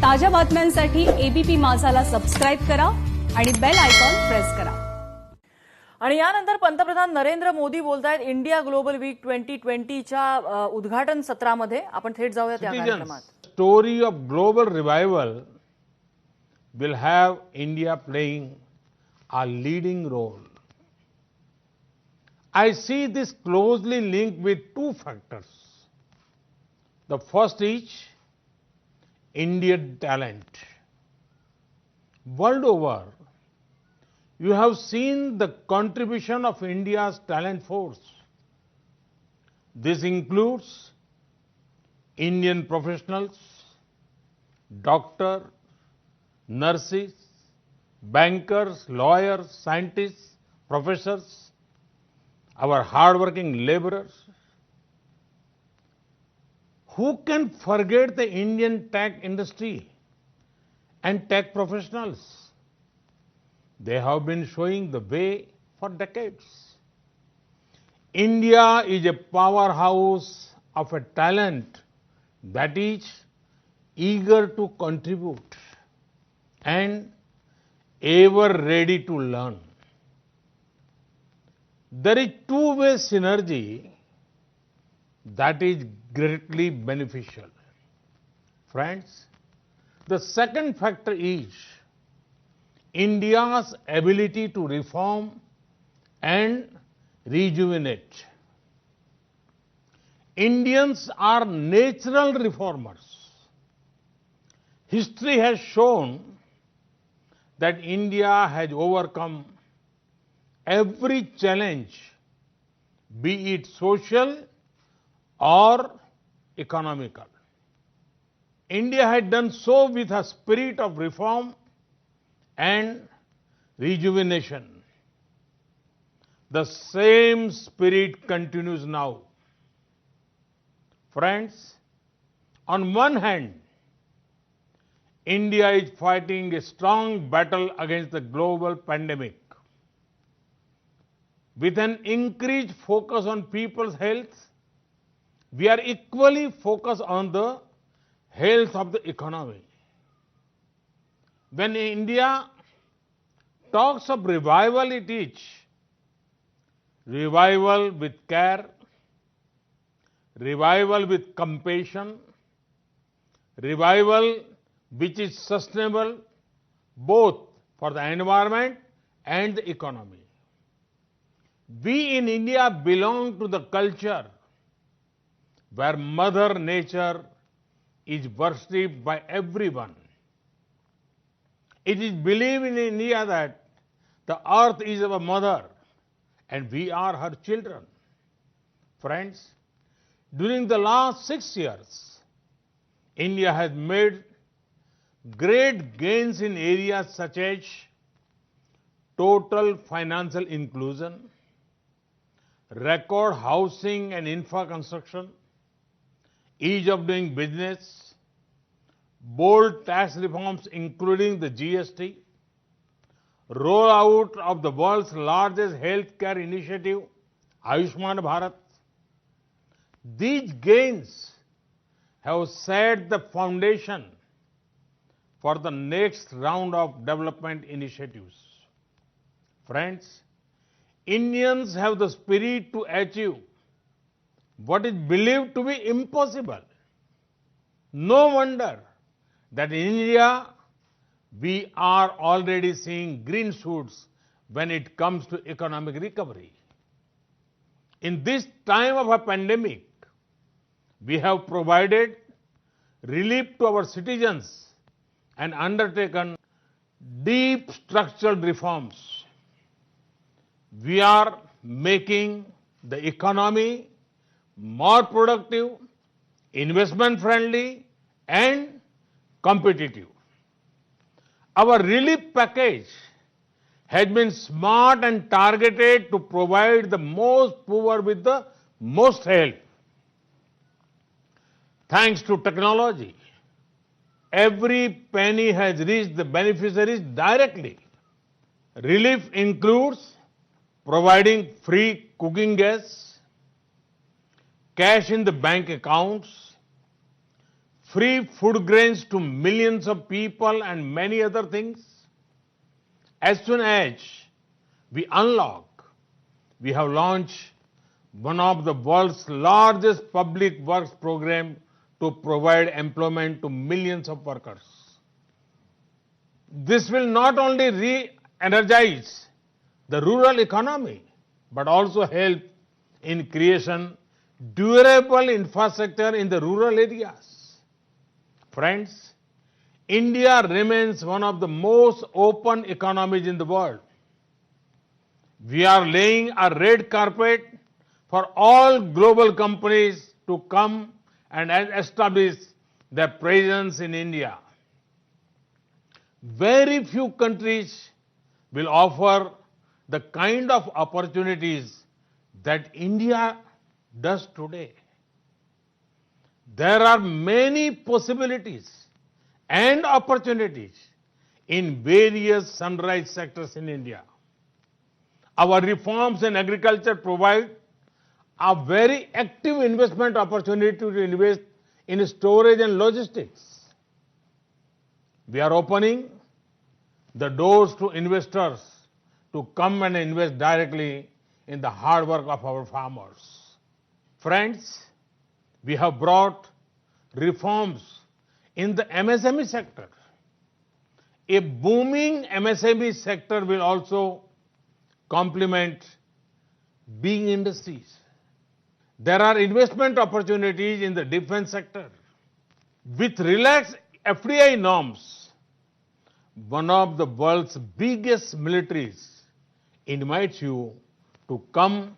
ताज्या बातम्यांसाठी ABP माझाला subscribe करा आणि बेल आयकॉन प्रेस करा। आणि यानंतर पंतप्रधान नरेंद्र मोदी बोलतायत इंडिया ग्लोबल वीक 2020च्या उद्घाटन सत्रामध्ये। आपण थेट जाऊयात या कार्यक्रमात। Story of global revival will have India playing a leading role. I see this closely linked with two factors. The first is Indian talent. World over, you have seen the contribution of India's talent force. This includes Indian professionals, doctors, nurses, bankers, lawyers, scientists, professors, our hardworking laborers. Who can forget the Indian tech industry and tech professionals? They have been showing the way for decades. India is a powerhouse of a talent that is eager to contribute and ever ready to learn. There is two-way synergy that is greatly beneficial. Friends, the second factor is India's ability to reform and rejuvenate. Indians are natural reformers. History has shown that India has overcome every challenge, be it social or economical. India had done so with a spirit of reform and rejuvenation. The same spirit continues now. Friends, on one hand, India is fighting a strong battle against the global pandemic. With an increased focus on people's health, we are equally focused on the health of the economy. When India talks of revival, it is revival with care, revival with compassion, revival which is sustainable both for the environment and the economy. We in India belong to the culture where Mother Nature is worshipped by everyone. It is believed in India that the earth is our mother and we are her children. Friends, during the last 6 years, India has made great gains in areas such as total financial inclusion, record housing and infra construction, ease of doing business, bold tax reforms including the GST, rollout of the world's largest healthcare initiative, Ayushman Bharat. These gains have set the foundation for the next round of development initiatives. Friends, Indians have the spirit to achieve what is believed to be impossible. No wonder that in India, we are already seeing green shoots when it comes to economic recovery. In this time of a pandemic, we have provided relief to our citizens and undertaken deep structural reforms. We are making the economy more productive, investment friendly, and competitive. Our relief package has been smart and targeted to provide the most poor with the most help. Thanks to technology, every penny has reached the beneficiaries directly. Relief includes providing free cooking gas, cash in the bank accounts, free food grains to millions of people, and many other things. As soon as we unlock, we have launched one of the world's largest public works program to provide employment to millions of workers. This will not only re-energize the rural economy, but also help in creation durable infrastructure in the rural areas. Friends, India remains one of the most open economies in the world. We are laying a red carpet for all global companies to come and establish their presence in India. Very few countries will offer the kind of opportunities that India does today. There are many possibilities and opportunities in various sunrise sectors in India. Our reforms in agriculture provide a very active investment opportunity to invest in storage and logistics. We are opening the doors to investors to come and invest directly in the hard work of our farmers. Friends, we have brought reforms in the MSME sector. A booming MSME sector will also complement big industries. There are investment opportunities in the defense sector. With relaxed FDI norms, one of the world's biggest militaries invites you to come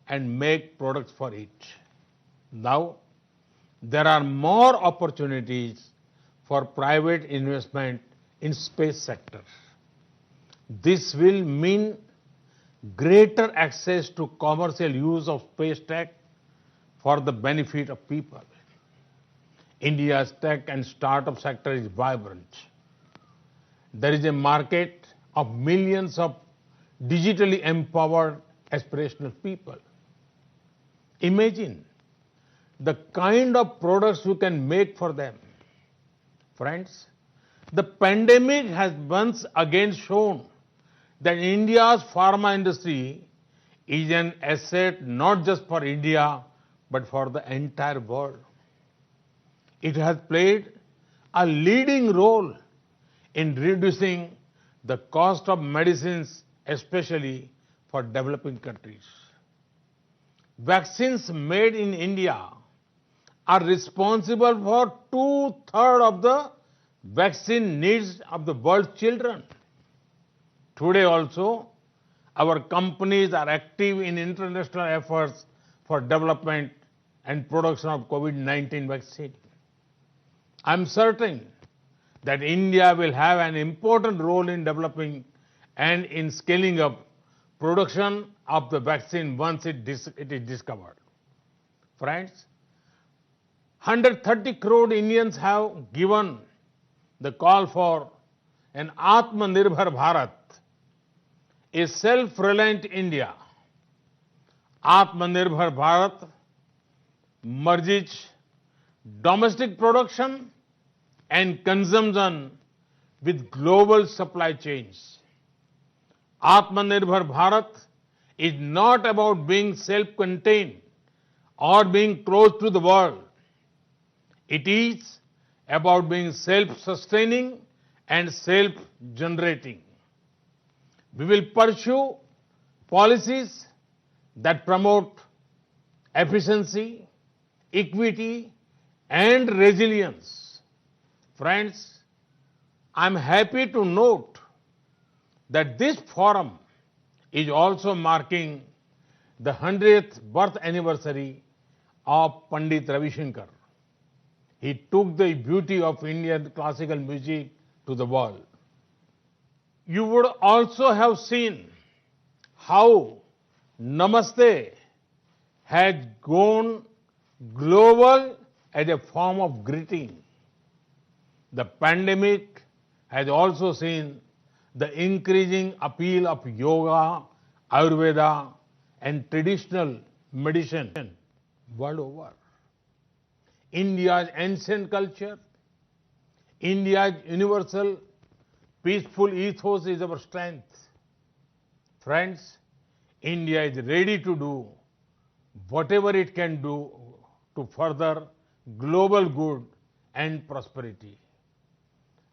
and make products for it. Now, there are more opportunities for private investment in space sector. This will mean greater access to commercial use of space tech for the benefit of people. India's tech and startup sector is vibrant. There is a market of millions of digitally empowered aspirational people. Imagine the kind of products you can make for them. Friends, the pandemic has once again shown that India's pharma industry is an asset not just for India, but for the entire world. It has played a leading role in reducing the cost of medicines, especially for developing countries. Vaccines made in India are responsible for 2/3 of the vaccine needs of the world's children. Today also, our companies are active in international efforts for development and production of COVID-19 vaccine. I'm certain that India will have an important role in developing and in scaling up production of the vaccine once it is discovered. Friends, 130 crore Indians have given the call for an Atmanirbhar Bharat, a self-reliant India. Atmanirbhar Bharat merges domestic production and consumption with global supply chains. Atmanirbhar Bharat is not about being self-contained or being close to the world. It is about being self-sustaining and self-generating. We will pursue policies that promote efficiency, equity, and resilience. Friends, I'm happy to note that this forum is also marking the 100th birth anniversary of Pandit Ravi Shankar. He took the beauty of Indian classical music to the world. You would also have seen how Namaste has gone global as a form of greeting. The pandemic has also seen the increasing appeal of yoga, Ayurveda, and traditional medicine world over. India's ancient culture, India's universal peaceful ethos is our strength. Friends, India is ready to do whatever it can do to further global good and prosperity.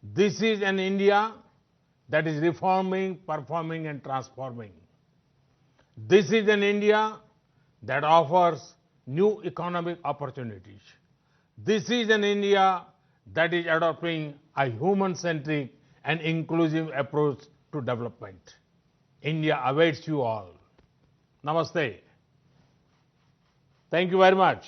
This is an India that is reforming, performing and transforming. This is an India that offers new economic opportunities. This is an India that is adopting a human-centric and inclusive approach to development. India awaits you all. Namaste. Thank you very much.